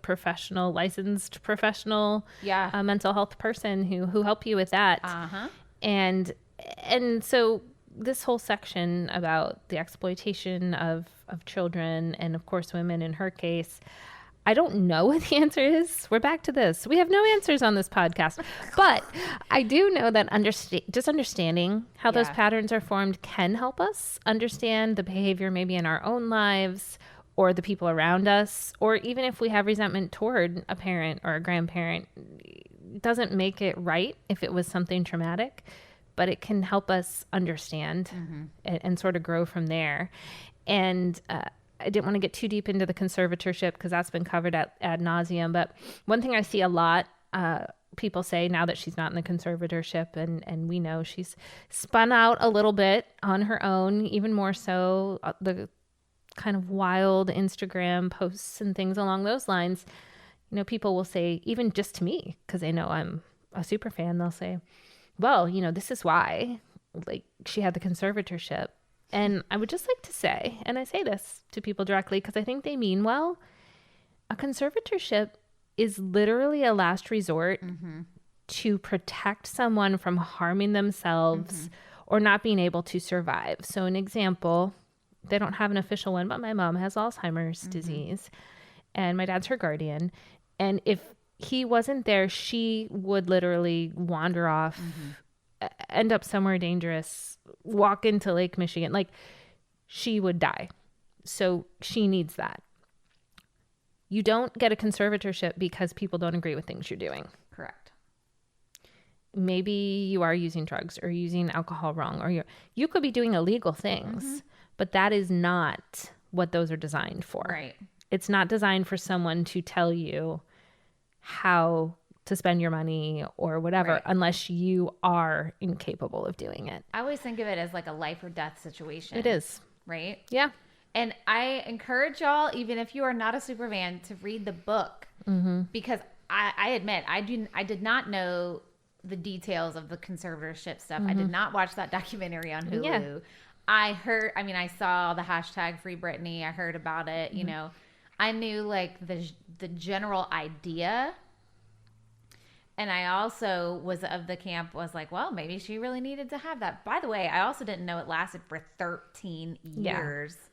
licensed professional mental health person who helped you with that. And so this whole section about the exploitation of children, and of course women in her case, I don't know what the answer is. We're back to this. We have no answers on this podcast. But I do know that just understanding how those patterns are formed can help us understand the behavior maybe in our own lives or the people around us, or even if we have resentment toward a parent or a grandparent. It doesn't make it right if it was something traumatic, but it can help us understand and sort of grow from there. And I didn't want to get too deep into the conservatorship because that's been covered ad nauseum. But one thing I see a lot, people say now that she's not in the conservatorship, and we know she's spun out a little bit on her own, even more so the kind of wild Instagram posts and things along those lines. You know, people will say, even just to me, because they know I'm a super fan, they'll say, well, you know, this is why, like, she had the conservatorship. And I would just like to say, and I say this to people directly because I think they mean well, a conservatorship is literally a last resort to protect someone from harming themselves or not being able to survive. So an example, they don't have an official one, but my mom has Alzheimer's disease and my dad's her guardian. And if he wasn't there, she would literally wander off, end up somewhere dangerous, walk into Lake Michigan. Like, she would die. So she needs that. You don't get a conservatorship because people don't agree with things you're doing. Correct. Maybe you are using drugs or using alcohol wrong, or you could be doing illegal things, but that is not what those are designed for. Right. It's not designed for someone to tell you how to spend your money or whatever, unless you are incapable of doing it. I always think of it as like a life or death situation. It is. Right? Yeah. And I encourage y'all, even if you are not a Superfan, to read the book, because I admit I did not know the details of the conservatorship stuff. I did not watch that documentary on Hulu. Yeah. I saw the hashtag Free Britney. I heard about it. You know, I knew like the general idea. And I also was of the camp, was like, well, maybe she really needed to have that. By the way, I also didn't know it lasted for 13 years. Yeah.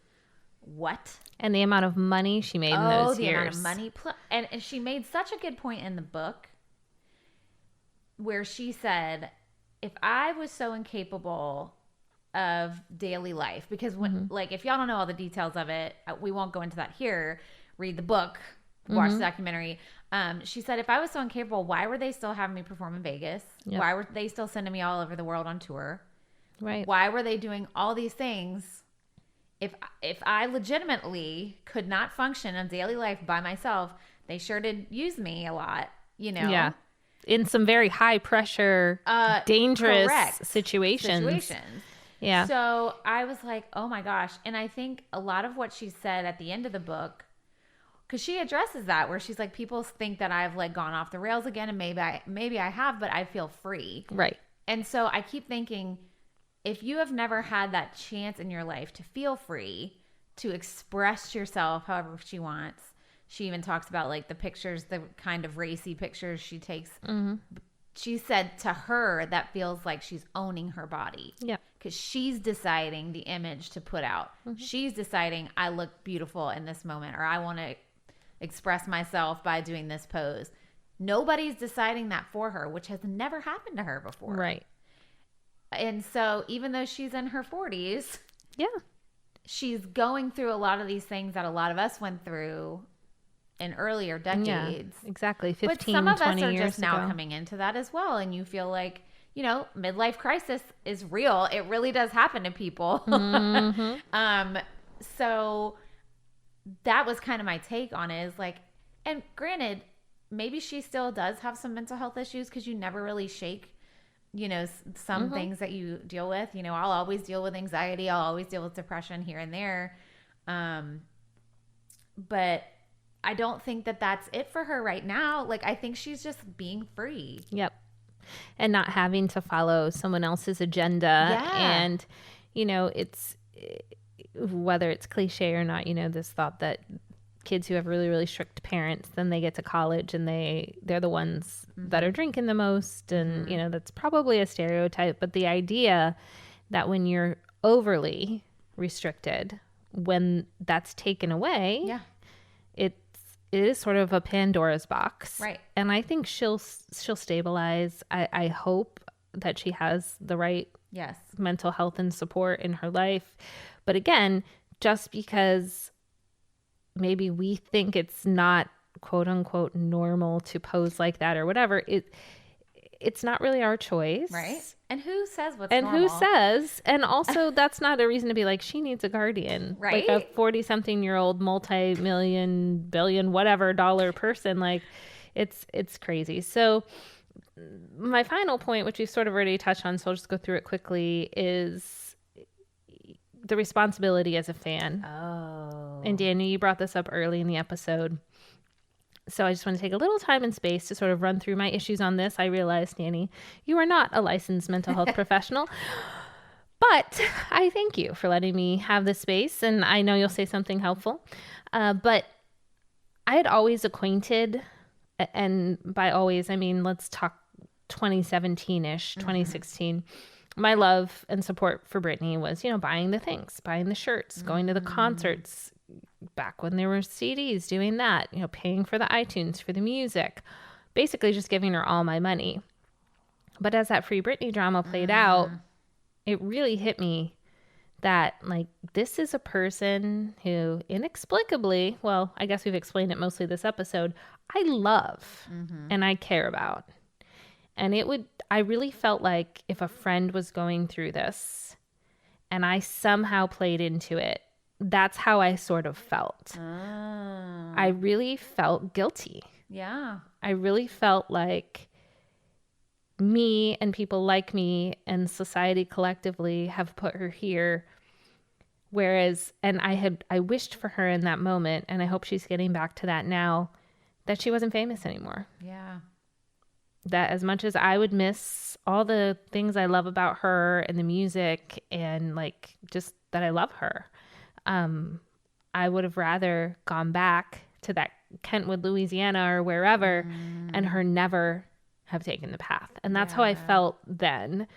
What? And the amount of money she made in those years. Amount of money. And she made such a good point in the book where she said, if I was so incapable of daily life, because when, like, if y'all don't know all the details of it, we won't go into that here. Read the book, watch the documentary. She said, if I was so incapable, why were they still having me perform in Vegas? Yep. Why were they still sending me all over the world on tour? Right. Why were they doing all these things? If I legitimately could not function in daily life by myself, they sure did use me a lot, you know? Yeah. In some very high pressure, dangerous situations. Yeah. So I was like, oh my gosh. And I think a lot of what she said at the end of the book, because she addresses that, where she's like, people think that I've like gone off the rails again, and maybe I have, but I feel free. Right. And so I keep thinking, if you have never had that chance in your life to feel free, to express yourself however she wants. She even talks about like the pictures, the kind of racy pictures she takes. She said to her that feels like she's owning her body. Yeah. Because she's deciding the image to put out. She's deciding, I look beautiful in this moment, or I want to express myself by doing this pose. Nobody's deciding that for her, which has never happened to her before. Right. And so even though she's in her 40s, yeah, she's going through a lot of these things that a lot of us went through in earlier decades. Yeah, exactly. 15, but some of 20 us are years just now ago. coming into that as well. And you feel like, you know, midlife crisis is real. It really does happen to people. So that was kind of my take on it, is like, and granted, maybe she still does have some mental health issues, because you never really shake, you know, some things that you deal with. You know, I'll always deal with anxiety. I'll always deal with depression here and there. But I don't think that that's it for her right now. Like, I think she's just being free. Yep. And not having to follow someone else's agenda. Yeah. And, you know, it's, whether it's cliche or not, you know, this thought that kids who have really, really strict parents, then they get to college and they're the ones that are drinking the most. And, you know, that's probably a stereotype. But the idea that when you're overly restricted, when that's taken away, it is sort of a Pandora's box. Right. And I think she'll stabilize. I hope that she has the right mental health and support in her life. But again, just because maybe we think it's not quote unquote normal to pose like that or whatever, it's not really our choice. Right. And who says what's and normal? Who says? And also, that's not a reason to be like, she needs a guardian. Right. Like a 40-something-year-old multi-million, billion, whatever dollar person. Like, it's crazy. So my final point, which we sort of already touched on, so I'll just go through it quickly, is the responsibility as a fan. Oh. And Danny, you brought this up early in the episode. So I just want to take a little time and space to sort of run through my issues on this. I realize, Danny, you are not a licensed mental health professional, but I thank you for letting me have this space. And I know you'll say something helpful. But I had always acquainted, and by always, I mean, let's talk 2017-ish, 2016. my love and support for Britney was, buying the things, buying the shirts, going to the concerts back when there were CDs, doing that, paying for the iTunes, for the music, basically just giving her all my money. But as that Free Britney drama played out, it really hit me that, like, this is a person who inexplicably, well, I guess we've explained it mostly this episode, I love and I care about. And I really felt like if a friend was going through this and I somehow played into it, that's how I sort of felt. I really felt guilty. Yeah. I really felt like me and people like me and society collectively have put her here. Whereas, and I wished for her in that moment, and I hope she's getting back to that now, that she wasn't famous anymore. Yeah. That as much as I would miss all the things I love about her and the music and like just that I love her, I would have rather gone back to that Kentwood, Louisiana or wherever and her never have taken the path. And that's how I felt then.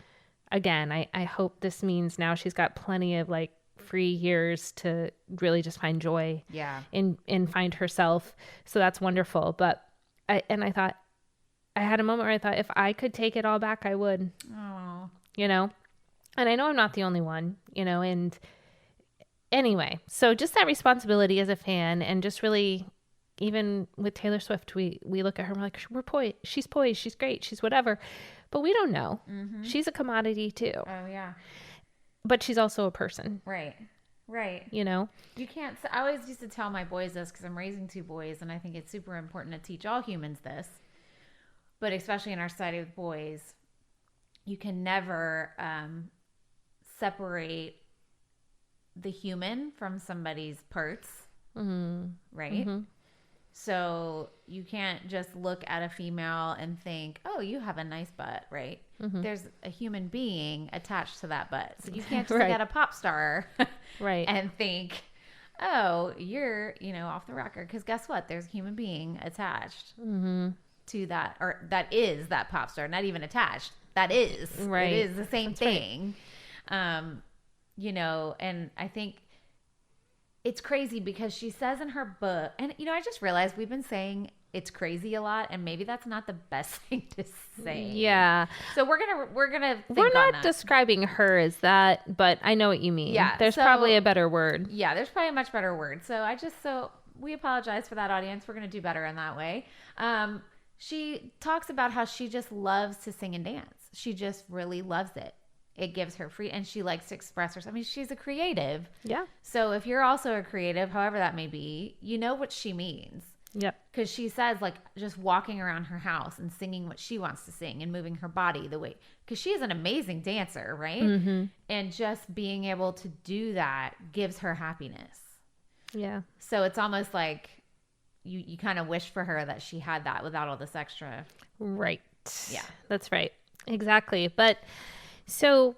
Again, I hope this means now she's got plenty of like free years to really just find joy in find herself. So that's wonderful. But I thought, I had a moment where I thought if I could take it all back, I would. Oh. And I know I'm not the only one, and anyway, so just that responsibility as a fan, and just really, even with Taylor Swift, we look at her and we're like, she's poised, she's great, she's whatever, but we don't know. She's a commodity too. Oh yeah. But she's also a person. Right. You can't, I always used to tell my boys this because I'm raising 2 boys, and I think it's super important to teach all humans this, but especially in our society with boys, you can never separate the human from somebody's parts, right? So you can't just look at a female and think, oh, you have a nice butt, right? There's a human being attached to that butt. So you can't just look at a pop star and think, oh, you're, off the rocker. Because guess what? There's a human being attached to that, or that is that pop star, not even attached. That is. Right. It is the same thing. Right. And I think it's crazy because she says in her book, and I just realized we've been saying it's crazy a lot, and maybe that's not the best thing to say. Yeah. So we're not describing her as that, but I know what you mean. Yeah. There's probably a better word. Yeah, there's probably a much better word. So we apologize for that, audience. We're going to do better in that way. She talks about how she just loves to sing and dance. She just really loves it. It gives her free, and she likes to express herself. I mean, she's a creative. Yeah. So if you're also a creative, however that may be, you know what she means. Yep. Because she says, like, just walking around her house and singing what she wants to sing and moving her body the way, because she is an amazing dancer, right? And just being able to do that gives her happiness. Yeah. So it's almost like you kind of wish for her that she had that without all this extra. Right. Yeah. That's right. Exactly. But so,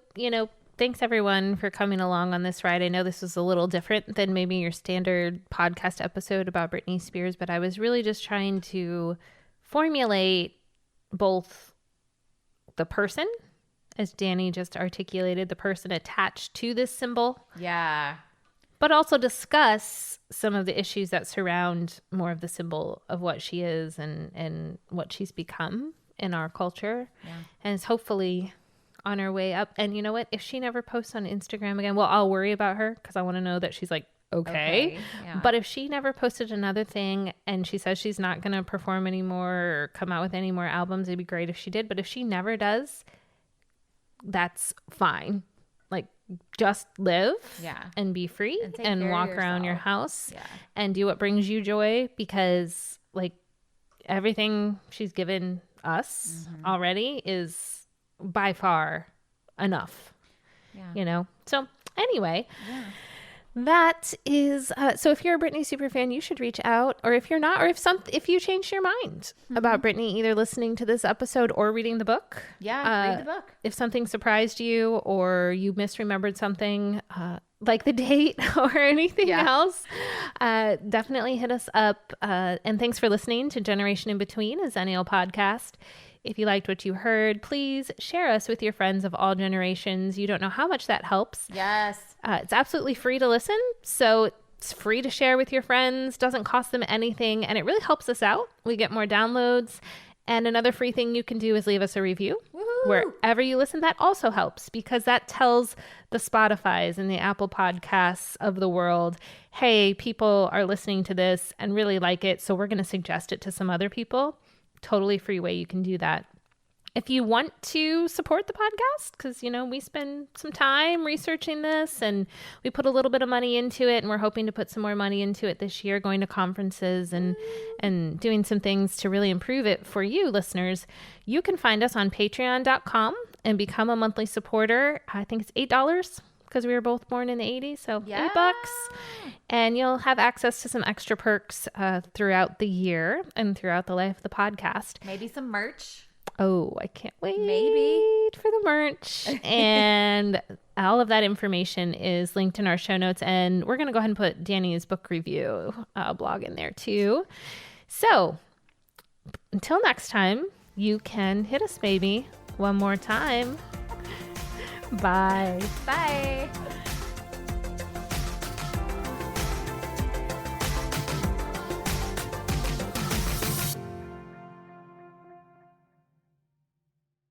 thanks everyone for coming along on this ride. I know this was a little different than maybe your standard podcast episode about Britney Spears, but I was really just trying to formulate both the person, as Danny just articulated, the person attached to this symbol. Yeah. But also discuss some of the issues that surround more of the symbol of what she is and what she's become in our culture. Yeah. And it's hopefully on her way up. And you know what? If she never posts on Instagram again, well, I'll worry about her because I want to know that she's like, okay. Yeah. But if she never posted another thing and she says she's not going to perform anymore or come out with any more albums, it'd be great if she did. But if she never does, that's fine. Like, just live and be free and walk around your house and do what brings you joy, because like everything she's given us already is by far enough, So anyway, that is, so if you're a Britney superfan, you should reach out, or if you're not, or if you changed your mind about Britney, either listening to this episode or reading the book. Yeah, read the book. If something surprised you or you misremembered something, like the date or anything else, definitely hit us up. And thanks for listening to Generation in Between, a Xennial podcast. If you liked what you heard, please share us with your friends of all generations. You don't know how much that helps. Yes. It's absolutely free to listen, so it's free to share with your friends, doesn't cost them anything, and it really helps us out. We get more downloads. And another free thing you can do is leave us a review. Woohoo! Wherever you listen. That also helps because that tells the Spotifys and the Apple Podcasts of the world, hey, people are listening to this and really like it, so we're going to suggest it to some other people. Totally free way you can do that. If you want to support the podcast, because, we spend some time researching this and we put a little bit of money into it, and we're hoping to put some more money into it this year, going to conferences and doing some things to really improve it for you listeners, you can find us on patreon.com and become a monthly supporter. I think it's $8 because we were both born in the 80s, so Yeah. $8. And you'll have access to some extra perks throughout the year and throughout the life of the podcast. Maybe some merch. Oh, I can't wait Maybe. for the merch. And all of that information is linked in our show notes. And we're going to go ahead and put Danny's book review blog in there too. So until next time, you can hit us maybe one more time. Bye. Bye.